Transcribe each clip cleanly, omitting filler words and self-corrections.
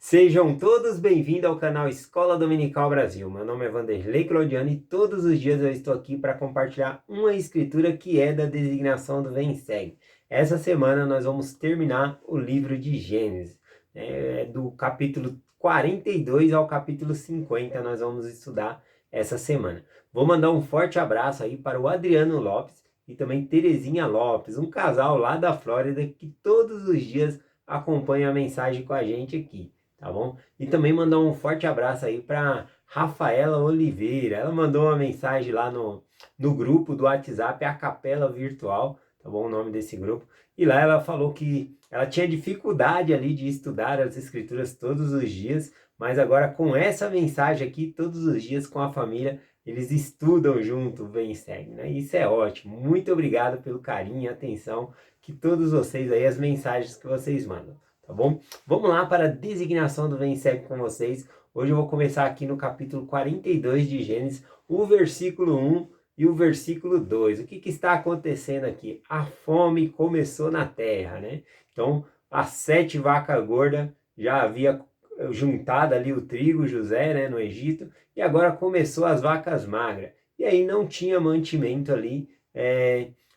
Sejam todos bem-vindos ao canal Escola Dominical Brasil. Meu nome é Vanderlei Claudiano e todos os dias eu estou aqui para compartilhar uma escritura que é da designação do Vem e Segue. Essa semana nós vamos terminar o livro de Gênesis, do capítulo 42 ao capítulo 50 nós vamos estudar essa semana. Vou mandar um forte abraço aí para o Adriano Lopes e também Terezinha Lopes, um casal lá da Flórida que todos os dias acompanha a mensagem com a gente aqui. Tá bom? E também mandar um forte abraço aí para Rafaela Oliveira. Ela mandou uma mensagem lá no grupo do WhatsApp, a Capela Virtual, tá bom? O nome desse grupo. E lá ela falou que ela tinha dificuldade ali de estudar as escrituras todos os dias, mas agora com essa mensagem aqui, todos os dias com a família, eles estudam junto, vem e segue, né? Isso é ótimo. Muito obrigado pelo carinho e atenção que todos vocês aí, as mensagens que vocês mandam, tá bom? Vamos lá para a designação do Vem e Segue com vocês. Hoje eu vou começar aqui no capítulo 42 de Gênesis, o versículo 1 e o versículo 2. O que está acontecendo aqui? A fome começou na terra, né? Então, as 7 vacas gordas já havia juntado ali o trigo, José, né, no Egito, e agora começou as vacas magras. E aí não tinha mantimento ali,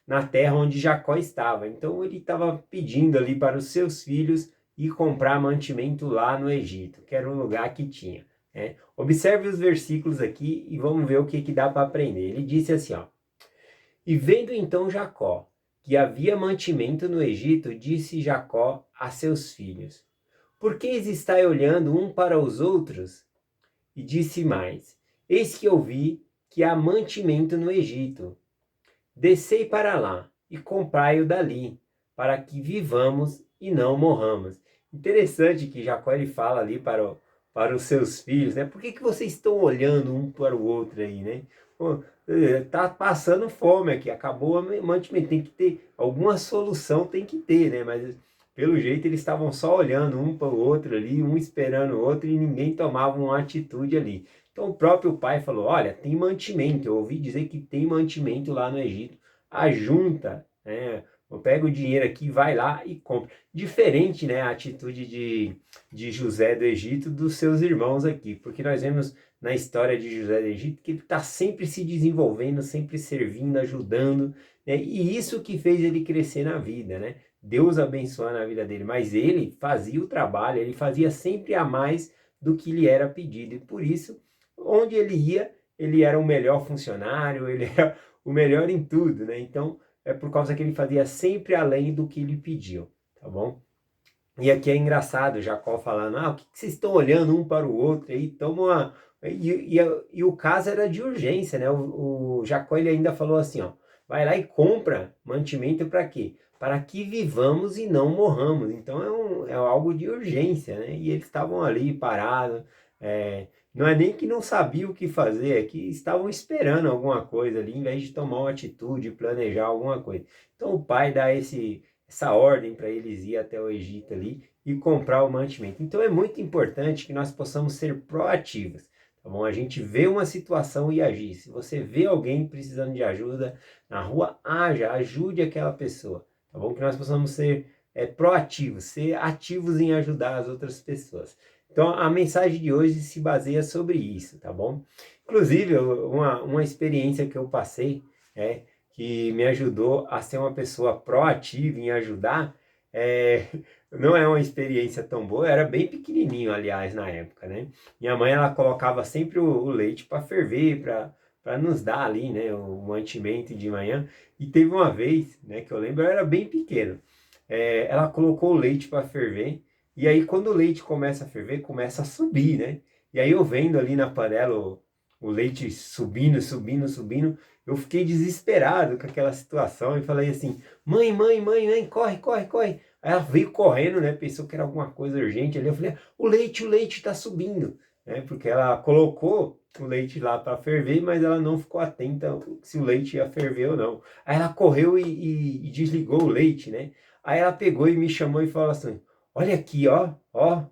na terra onde Jacó estava. Então ele estava pedindo ali para os seus filhos e comprar mantimento lá no Egito, que era o lugar que tinha. Observe os versículos aqui e vamos ver o que dá para aprender. Ele disse assim, ó: E vendo então Jacó que havia mantimento no Egito, disse Jacó a seus filhos: Por que estáis olhando um para os outros? E disse mais: Eis que ouvi que há mantimento no Egito. Descei para lá e comprai-o dali, para que vivamos e não morramos. Interessante que Jacó ele fala ali para os seus filhos, né? Por que vocês estão olhando um para o outro aí, né? Pô, tá passando fome aqui, acabou o mantimento, tem que ter alguma solução, tem que ter, né? Mas pelo jeito eles estavam só olhando um para o outro ali, um esperando o outro e ninguém tomava uma atitude ali. Então o próprio pai falou: olha, tem mantimento, eu ouvi dizer que tem mantimento lá no Egito, ajunta, né? Eu pego o dinheiro aqui, vai lá e compra. Diferente, né, a atitude de José do Egito dos seus irmãos aqui, porque nós vemos na história de José do Egito que ele está sempre se desenvolvendo, sempre servindo, ajudando, né? E isso que fez ele crescer na vida, né? Deus abençoando a vida dele, mas ele fazia o trabalho, ele fazia sempre a mais do que lhe era pedido, e por isso, onde ele ia, ele era o melhor funcionário, ele era o melhor em tudo, né? Então, é por causa que ele fazia sempre além do que lhe pediam, tá bom? E aqui é engraçado, Jacó falando: o que vocês estão olhando um para o outro aí? Toma uma... E o caso era de urgência, né? O Jacó ele ainda falou assim, ó: vai lá e compra mantimento para quê? Para que vivamos e não morramos. Então é algo de urgência, né? E eles estavam ali parados, não é nem que não sabiam o que fazer, é que estavam esperando alguma coisa ali, em vez de tomar uma atitude, planejar alguma coisa. Então o pai dá essa ordem para eles ir até o Egito ali e comprar o mantimento. Então é muito importante que nós possamos ser proativos, tá bom? A gente vê uma situação e agir. Se você vê alguém precisando de ajuda na rua, haja, ajude aquela pessoa, tá bom? Que nós possamos ser proativos, ser ativos em ajudar as outras pessoas. Então a mensagem de hoje se baseia sobre isso, tá bom? Inclusive, uma experiência que eu passei, que me ajudou a ser uma pessoa proativa em ajudar, não é uma experiência tão boa, eu era bem pequenininho, aliás, na época, né? Minha mãe, ela colocava sempre o leite para ferver, para nos dar ali, né, o mantimento de manhã, e teve uma vez, né, que eu lembro, eu era bem pequeno, ela colocou o leite para ferver, e aí quando o leite começa a ferver, começa a subir, né? E aí eu vendo ali na panela o leite subindo, subindo, subindo, eu fiquei desesperado com aquela situação e falei assim: mãe, mãe, mãe, mãe, corre, corre, corre. Aí ela veio correndo, né? Pensou que era alguma coisa urgente ali. Eu falei: o leite tá subindo, né? Porque ela colocou o leite lá para ferver, mas ela não ficou atenta se o leite ia ferver ou não. Aí ela correu e desligou o leite, né? Aí ela pegou e me chamou e falou assim: olha aqui, ó, ó,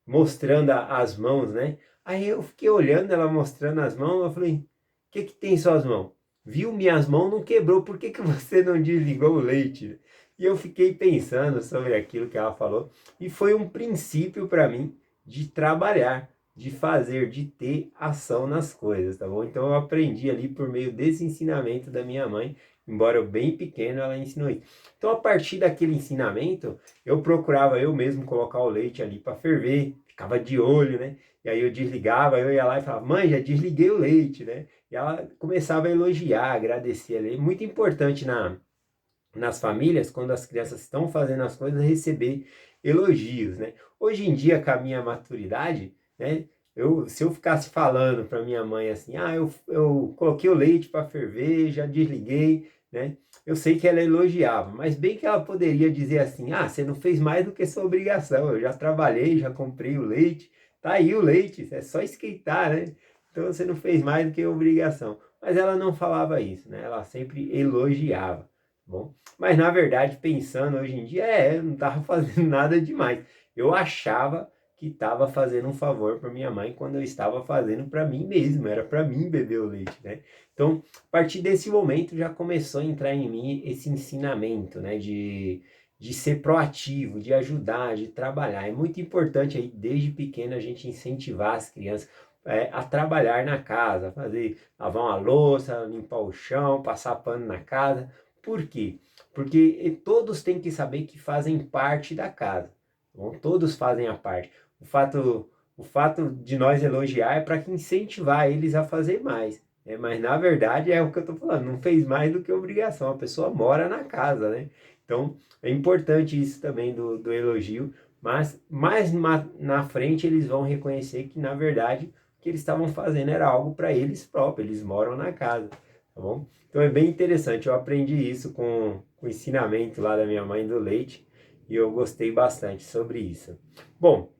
mostrando as mãos, né? Aí eu fiquei olhando ela mostrando as mãos, eu falei: o que tem em suas mãos? Viu, minhas mãos não quebrou, por que você não desligou o leite? E eu fiquei pensando sobre aquilo que ela falou, e foi um princípio para mim, de trabalhar, de fazer, de ter ação nas coisas, tá bom? Então eu aprendi ali por meio desse ensinamento da minha mãe, embora eu bem pequeno, ela ensinou isso. Então a partir daquele ensinamento, eu procurava eu mesmo colocar o leite ali para ferver, ficava de olho, né? E aí eu desligava, eu ia lá e falava, mãe, já desliguei o leite, né? E ela começava a elogiar, agradecer ali. Muito importante nas famílias, quando as crianças estão fazendo as coisas, receber elogios, né? Hoje em dia, com a minha maturidade, né? Se eu ficasse falando para minha mãe assim, eu coloquei o leite para ferver, já desliguei, né? Eu sei que ela elogiava, mas bem que ela poderia dizer assim, você não fez mais do que sua obrigação, eu já trabalhei, já comprei o leite, tá aí o leite, é só esquentar, né? Então você não fez mais do que obrigação. Mas ela não falava isso, né? Ela sempre elogiava, tá bom? Mas na verdade, pensando hoje em dia, eu não estava fazendo nada demais. Eu achava que estava fazendo um favor para minha mãe quando eu estava fazendo para mim mesmo, era para mim beber o leite, né? Então, a partir desse momento já começou a entrar em mim esse ensinamento, né, de ser proativo, de ajudar, de trabalhar. É muito importante aí, desde pequeno, a gente incentivar as crianças a trabalhar na casa, fazer, lavar uma louça, limpar o chão, passar pano na casa. Por quê? Porque todos têm que saber que fazem parte da casa. Bom, todos fazem a parte. O fato de nós elogiar é para incentivar eles a fazer mais. Né? Mas na verdade é o que eu estou falando, não fez mais do que obrigação. A pessoa mora na casa, né? Então é importante isso também do elogio. Mas mais na frente eles vão reconhecer que na verdade o que eles estavam fazendo era algo para eles próprios. Eles moram na casa, tá bom? Então é bem interessante, eu aprendi isso com o ensinamento lá da minha mãe do leite e eu gostei bastante sobre isso. Bom,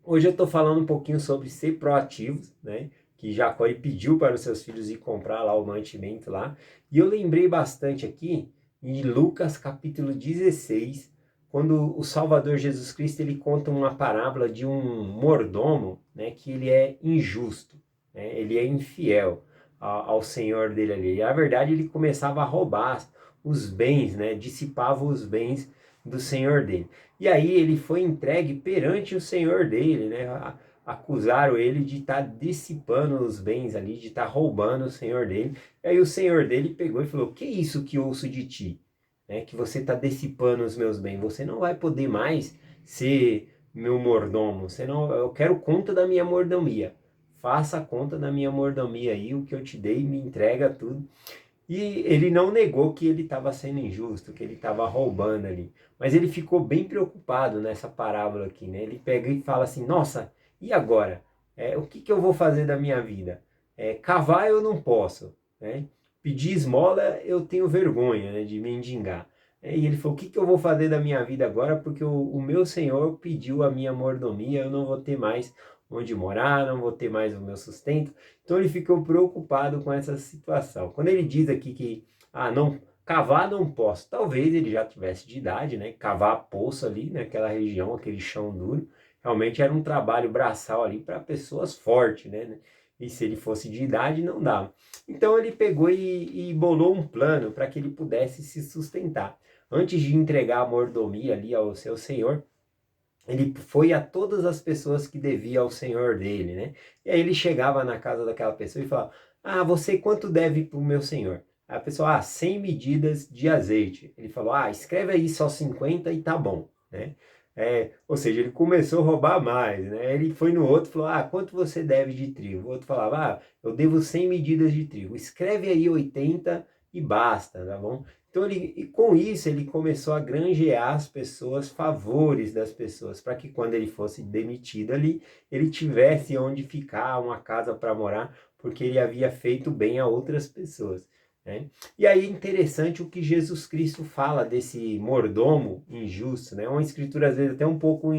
hoje eu estou falando um pouquinho sobre ser proativos, né? Que Jacó pediu para os seus filhos ir comprar lá o mantimento lá. E eu lembrei bastante aqui em Lucas capítulo 16, quando o Salvador Jesus Cristo ele conta uma parábola de um mordomo, né? Que ele é injusto, né? Ele é infiel ao Senhor dele ali. E na verdade ele começava a roubar os bens, né? Dissipava os bens do Senhor dele. E aí ele foi entregue perante o senhor dele, né? Acusaram ele de estar dissipando os bens ali, de estar roubando o senhor dele. E aí o senhor dele pegou e falou: que é isso que ouço de ti? Né? Que você está dissipando os meus bens. Você não vai poder mais ser meu mordomo. Você não, eu quero conta da minha mordomia. Faça a conta da minha mordomia aí, o que eu te dei, me entrega tudo. E ele não negou que ele estava sendo injusto, que ele estava roubando ali. Mas ele ficou bem preocupado nessa parábola aqui, né? Ele pega e fala assim: nossa, e agora? O que eu vou fazer da minha vida? Cavar eu não posso, né? Pedir esmola eu tenho vergonha, né, de mendigar. E ele falou: o que eu vou fazer da minha vida agora? Porque o meu Senhor pediu a minha mordomia, eu não vou ter mais onde morar, não vou ter mais o meu sustento. Então ele ficou preocupado com essa situação. Quando ele diz aqui que, não, cavar não posso, talvez ele já tivesse de idade, né? Cavar poço ali naquela região, aquele chão duro, realmente era um trabalho braçal ali para pessoas fortes, né? E se ele fosse de idade, não dava. Então ele pegou e bolou um plano para que ele pudesse se sustentar. Antes de entregar a mordomia ali ao seu senhor, ele foi a todas as pessoas que devia ao senhor dele, né? E aí ele chegava na casa daquela pessoa e falava: você quanto deve para o meu senhor? Aí a pessoa: 100 medidas de azeite. Ele falou: escreve aí só 50 e tá bom, né? Ou seja, ele começou a roubar mais, né? Ele foi no outro e falou: quanto você deve de trigo? O outro falava: eu devo 100 medidas de trigo. Escreve aí 80 e basta, tá bom? Então, com isso, ele começou a granjear as pessoas, favores das pessoas, para que quando ele fosse demitido ali, ele tivesse onde ficar, uma casa para morar, porque ele havia feito bem a outras pessoas. Né? E aí é interessante o que Jesus Cristo fala desse mordomo injusto, né? Uma escritura às vezes até um pouco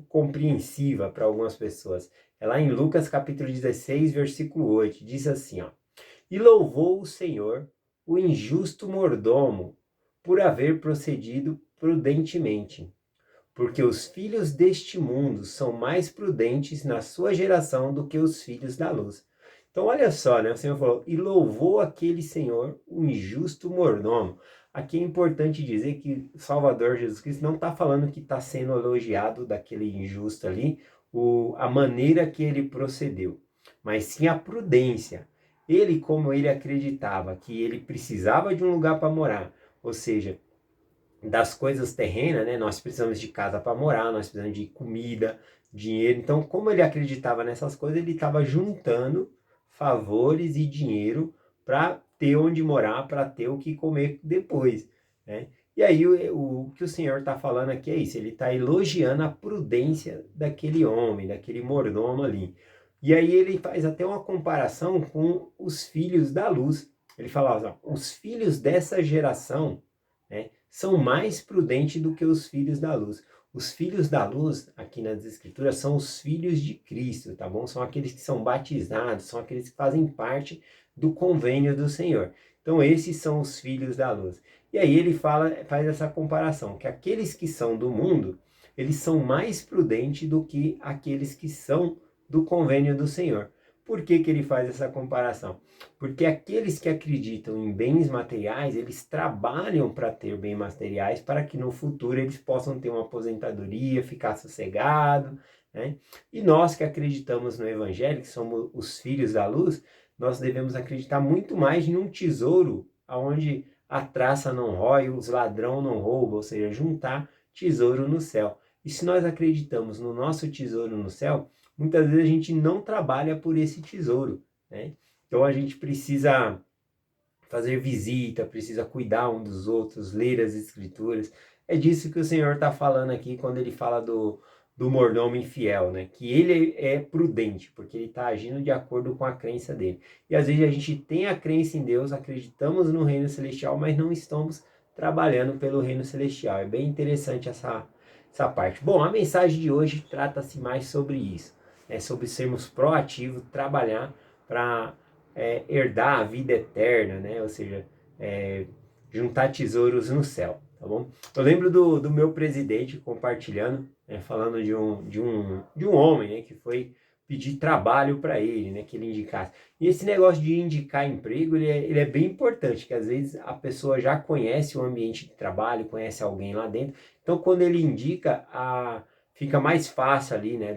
compreensiva para algumas pessoas. É lá em Lucas capítulo 16, versículo 8, diz assim, ó: e louvou o Senhor o injusto mordomo por haver procedido prudentemente, porque os filhos deste mundo são mais prudentes na sua geração do que os filhos da luz. Então olha só, né? O Senhor falou: e louvou aquele Senhor o injusto mordomo. aqui é importante dizer que o Salvador Jesus Cristo não está falando que está sendo elogiado daquele injusto ali, a maneira que ele procedeu, mas sim a prudência. Ele, como ele acreditava que ele precisava de um lugar para morar, ou seja, das coisas terrenas, né? Nós precisamos de casa para morar, nós precisamos de comida, dinheiro. Então, como ele acreditava nessas coisas, ele estava juntando favores e dinheiro para ter onde morar, para ter o que comer depois, né? E aí o que o Senhor está falando aqui é isso, ele está elogiando a prudência daquele homem, daquele mordomo ali. E aí ele faz até uma comparação com os filhos da luz. Ele fala, ó, os filhos dessa geração, né, são mais prudentes do que os filhos da luz. Os filhos da luz, aqui nas escrituras, são os filhos de Cristo, tá bom? São aqueles que são batizados, são aqueles que fazem parte do convênio do Senhor. Então esses são os filhos da luz. E aí ele faz essa comparação, que aqueles que são do mundo, eles são mais prudentes do que aqueles que são do convênio do Senhor. Por que ele faz essa comparação? Porque aqueles que acreditam em bens materiais, eles trabalham para ter bens materiais para que no futuro eles possam ter uma aposentadoria, ficar sossegado, né? E nós que acreditamos no Evangelho, que somos os filhos da luz, nós devemos acreditar muito mais num tesouro onde a traça não rói, os ladrão não rouba, ou seja, juntar tesouro no céu. E se nós acreditamos no nosso tesouro no céu, muitas vezes a gente não trabalha por esse tesouro, né? Então a gente precisa fazer visita, precisa cuidar um dos outros, ler as escrituras. É disso que o Senhor está falando aqui quando ele fala do mordomo infiel, né? Que ele é prudente, porque ele está agindo de acordo com a crença dele. E às vezes a gente tem a crença em Deus, acreditamos no reino celestial, mas não estamos trabalhando pelo reino celestial. É bem interessante essa parte. Bom, a mensagem de hoje trata-se mais sobre isso, né? Sobre sermos proativos, trabalhar para herdar a vida eterna, né? Ou seja, juntar tesouros no céu, tá bom? Eu lembro do meu presidente compartilhando, né, falando de um homem, né, que foi pedir trabalho para ele, né, que ele indicasse. E esse negócio de indicar emprego, ele é bem importante, que às vezes a pessoa já conhece o ambiente de trabalho, conhece alguém lá dentro, então quando ele indica, fica mais fácil ali, né,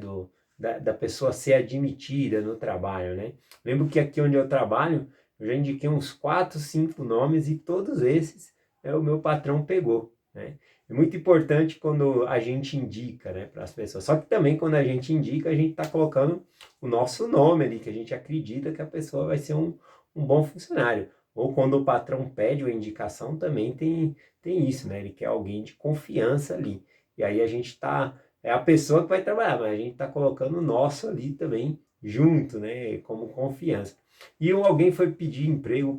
da pessoa ser admitida no trabalho, né? Lembro que aqui onde eu trabalho, eu já indiquei uns 4, 5 nomes e todos esses o meu patrão pegou, né? É muito importante quando a gente indica, né, para as pessoas. Só que também quando a gente indica, a gente está colocando o nosso nome ali, que a gente acredita que a pessoa vai ser um bom funcionário. Ou quando o patrão pede uma indicação, também tem isso, né? Ele quer alguém de confiança ali. E aí a gente está... É a pessoa que vai trabalhar, mas a gente está colocando o nosso ali também junto, né? Como confiança. E alguém foi pedir emprego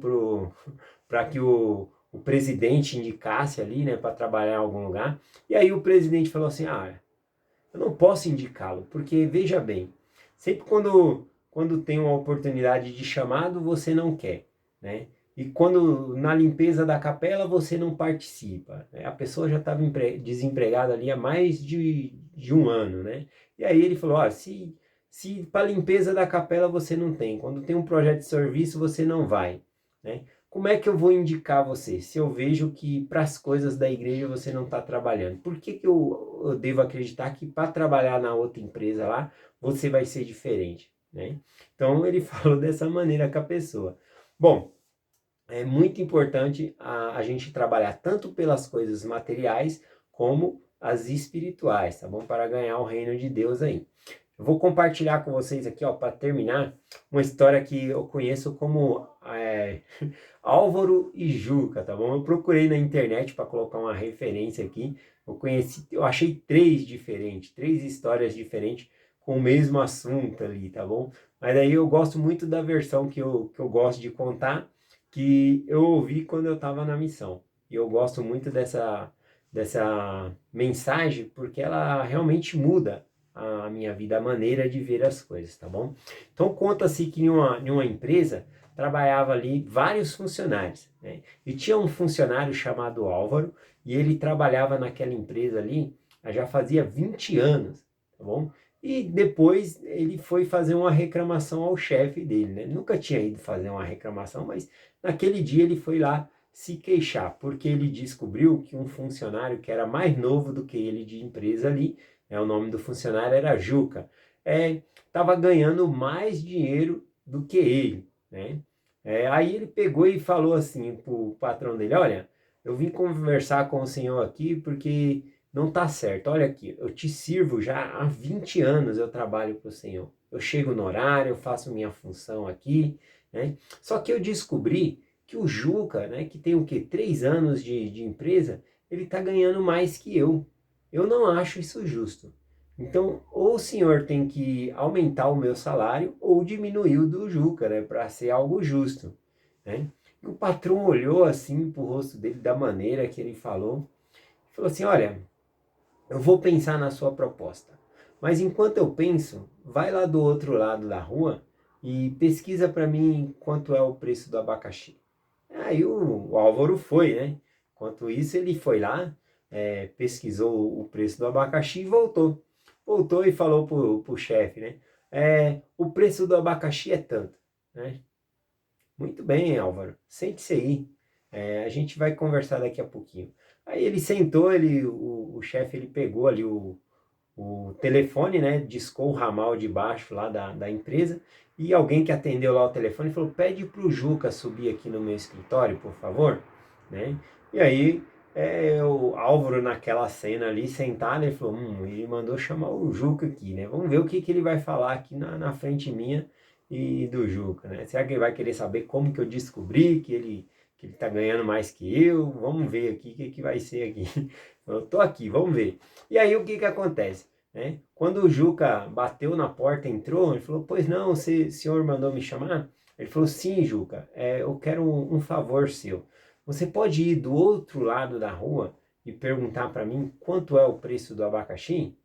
para que o presidente indicasse ali, né, para trabalhar em algum lugar. E aí o presidente falou assim, eu não posso indicá-lo, porque veja bem, sempre quando tem uma oportunidade de chamado, você não quer, né? E quando na limpeza da capela você não participa, né? A pessoa já estava desempregada ali há mais de um ano, né? E aí ele falou, se para limpeza da capela você não tem, quando tem um projeto de serviço você não vai, né? Como é que eu vou indicar você se eu vejo que para as coisas da igreja você não está trabalhando? Por que eu devo acreditar que para trabalhar na outra empresa lá você vai ser diferente, né? Então ele falou dessa maneira com a pessoa. Bom, é muito importante a gente trabalhar tanto pelas coisas materiais como as espirituais, tá bom? Para ganhar o reino de Deus aí. Eu vou compartilhar com vocês aqui, ó, para terminar, uma história que eu conheço como Álvaro e Juca, tá bom? Eu procurei na internet para colocar uma referência aqui. Eu achei três histórias diferentes com o mesmo assunto ali, tá bom? Mas aí eu gosto muito da versão que eu gosto de contar, que eu ouvi quando eu estava na missão. E eu gosto muito dessa mensagem porque ela realmente muda a minha vida, a maneira de ver as coisas, tá bom? Então conta-se que em uma empresa trabalhava ali vários funcionários, né? E tinha um funcionário chamado Álvaro, e ele trabalhava naquela empresa ali já fazia 20 anos, tá bom? E depois ele foi fazer uma reclamação ao chefe dele, né? Nunca tinha ido fazer uma reclamação, mas naquele dia ele foi lá se queixar, porque ele descobriu que um funcionário que era mais novo do que ele de empresa ali, o nome do funcionário era Juca, estava ganhando mais dinheiro do que ele, né? Aí ele pegou e falou assim para o patrão dele: olha, eu vim conversar com o senhor aqui porque não tá certo. Olha aqui, eu te sirvo já há 20 anos, eu trabalho para o senhor. Eu chego no horário, eu faço minha função aqui, né? Só que eu descobri que o Juca, né, que tem o quê? 3 anos de empresa, ele está ganhando mais que eu. Eu não acho isso justo. Então, ou o senhor tem que aumentar o meu salário ou diminuir o do Juca, né, para ser algo justo, né? E o patrão olhou assim para o rosto dele da maneira que ele falou assim: olha, eu vou pensar na sua proposta, mas enquanto eu penso, vai lá do outro lado da rua e pesquisa para mim quanto é o preço do abacaxi. Aí o Álvaro foi, né? Enquanto isso, ele foi lá, pesquisou o preço do abacaxi e voltou. Voltou e falou pro chefe, né? O preço do abacaxi é tanto, né? Muito bem, Álvaro, sente-se aí. A gente vai conversar daqui a pouquinho. Aí ele sentou, o chefe ele pegou ali o telefone, né? Discou o ramal de baixo lá da empresa e alguém que atendeu lá o telefone falou: pede pro Juca subir aqui no meu escritório, por favor, né? E aí o Álvaro naquela cena ali sentado, ele falou: ele mandou chamar o Juca aqui, né? Vamos ver o que ele vai falar aqui na frente minha e do Juca, né? Será que ele vai querer saber como que eu descobri que ele tá ganhando mais que eu? Vamos ver aqui o que vai ser aqui. Eu tô aqui, vamos ver. E aí o que acontece? Né? Quando o Juca bateu na porta, entrou, ele falou: pois não, o senhor mandou me chamar? Ele falou: sim, Juca, eu quero um favor seu. Você pode ir do outro lado da rua e perguntar para mim quanto é o preço do abacaxi?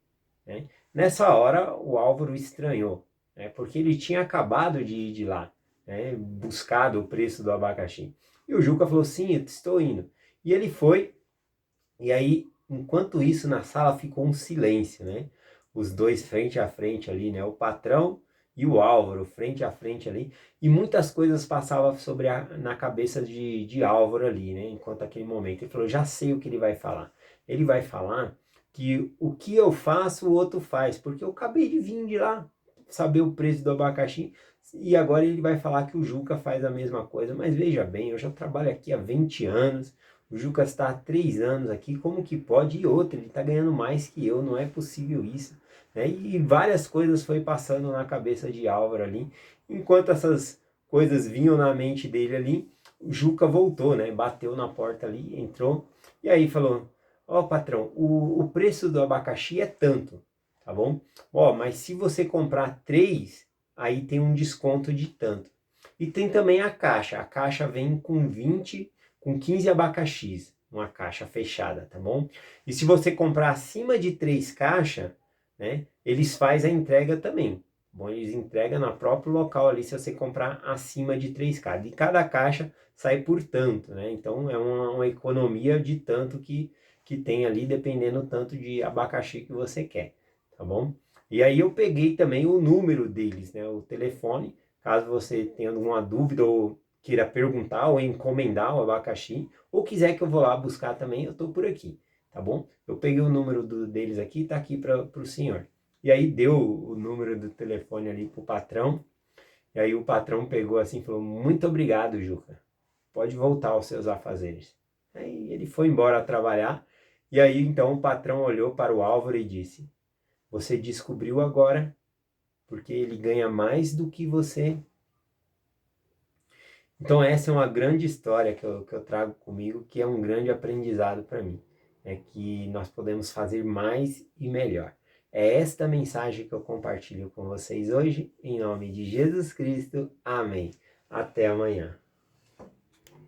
Né? Nessa hora, o Álvaro estranhou, né? Porque ele tinha acabado de ir de lá, né? Buscado o preço do abacaxi. E o Juca falou: sim, eu estou indo. E ele foi, e aí, enquanto isso, na sala ficou um silêncio, né? Os dois frente a frente ali, né? O patrão e o Álvaro, frente a frente ali. E muitas coisas passavam na cabeça de Álvaro ali, né? Enquanto aquele momento. Ele falou: já sei o que ele vai falar. Ele vai falar que o que eu faço, o outro faz. Porque eu acabei de vir de lá, saber o preço do abacaxi. E agora ele vai falar que o Juca faz a mesma coisa. Mas veja bem, eu já trabalho aqui há 20 anos. O Juca está há 3 anos aqui, como que pode? E outra, ele está ganhando mais que eu, não é possível isso. Né? E várias coisas foi passando na cabeça de Álvaro ali. Enquanto essas coisas vinham na mente dele ali, o Juca voltou, né? Bateu na porta ali, entrou, e aí falou: ó, patrão, o preço do abacaxi é tanto, tá bom? Ó, mas se você comprar 3, aí tem um desconto de tanto. E tem também a caixa vem com 15 abacaxis, uma caixa fechada, tá bom? E se você comprar acima de 3 caixas, né, eles fazem a entrega também. Tá bom, eles entregam no próprio local ali se você comprar acima de 3 caixas. E cada caixa sai por tanto, né? Então é uma economia de tanto que tem ali, dependendo do tanto de abacaxi que você quer, tá bom? E aí eu peguei também o número deles, né, o telefone, caso você tenha alguma dúvida ou queira perguntar ou encomendar o abacaxi, ou quiser que eu vou lá buscar também, eu estou por aqui, tá bom? Eu peguei o número deles aqui, tá aqui para o senhor. E aí deu o número do telefone ali pro patrão, e aí o patrão pegou assim e falou: muito obrigado, Juca, pode voltar aos seus afazeres. Aí ele foi embora trabalhar, e aí então o patrão olhou para o Álvaro e disse: você descobriu agora, porque ele ganha mais do que você. Então essa é uma grande história que eu trago comigo, que é um grande aprendizado para mim. É que nós podemos fazer mais e melhor. É esta mensagem que eu compartilho com vocês hoje, em nome de Jesus Cristo. Amém. Até amanhã.